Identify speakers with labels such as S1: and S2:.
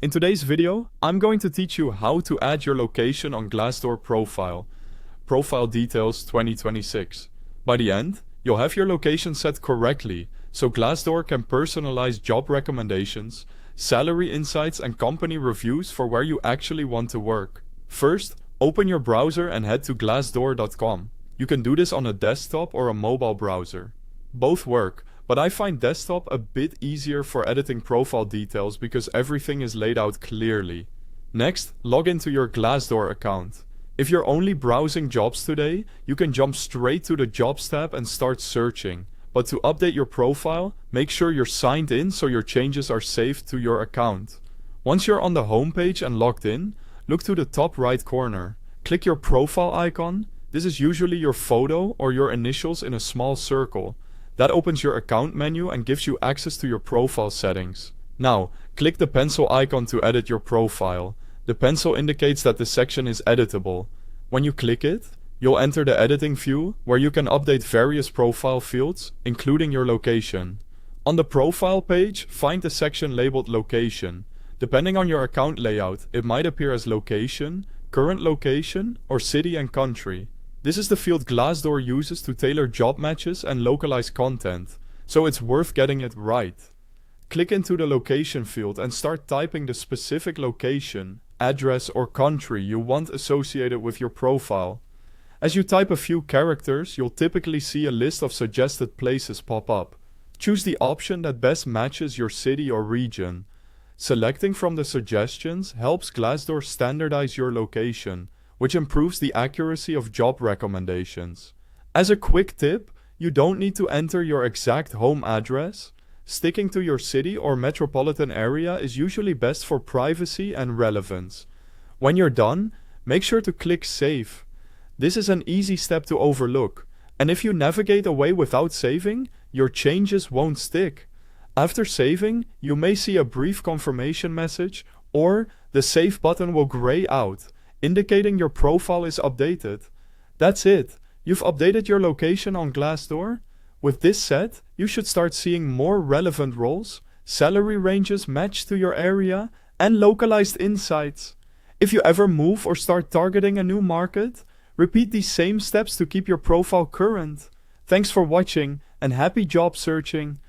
S1: In today's video, I'm going to teach you how to add your location on Glassdoor Profile Details 2026. By the end, you'll have your location set correctly, so Glassdoor can personalize job recommendations, salary insights, and company reviews for where you actually want to work. First, open your browser and head to glassdoor.com. You can do this on a desktop or a mobile browser. Both work, but I find desktop a bit easier for editing profile details because everything is laid out clearly. Next, log into your Glassdoor account. If you're only browsing jobs today, you can jump straight to the Jobs tab and start searching. But to update your profile, make sure you're signed in so your changes are saved to your account. Once you're on the home page and logged in, look to the top right corner. Click your profile icon. This is usually your photo or your initials in a small circle. That opens your account menu and gives you access to your profile settings. Now, click the pencil icon to edit your profile. The pencil indicates that the section is editable. When you click it, you'll enter the editing view where you can update various profile fields, including your location. On the profile page, find the section labeled Location. Depending on your account layout, it might appear as Location, Current Location, or City and Country. This is the field Glassdoor uses to tailor job matches and localize content, so it's worth getting it right. Click into the location field and start typing the specific location, address, or country you want associated with your profile. As you type a few characters, you'll typically see a list of suggested places pop up. Choose the option that best matches your city or region. Selecting from the suggestions helps Glassdoor standardize your location, which improves the accuracy of job recommendations. As a quick tip, you don't need to enter your exact home address. Sticking to your city or metropolitan area is usually best for privacy and relevance. When you're done, make sure to click Save. This is an easy step to overlook, and if you navigate away without saving, your changes won't stick. After saving, you may see a brief confirmation message, or the Save button will gray out, indicating your profile is updated. That's it. You've updated your location on Glassdoor. With this set, you should start seeing more relevant roles, salary ranges matched to your area, and localized insights. If you ever move or start targeting a new market, repeat these same steps to keep your profile current. Thanks for watching and happy job searching.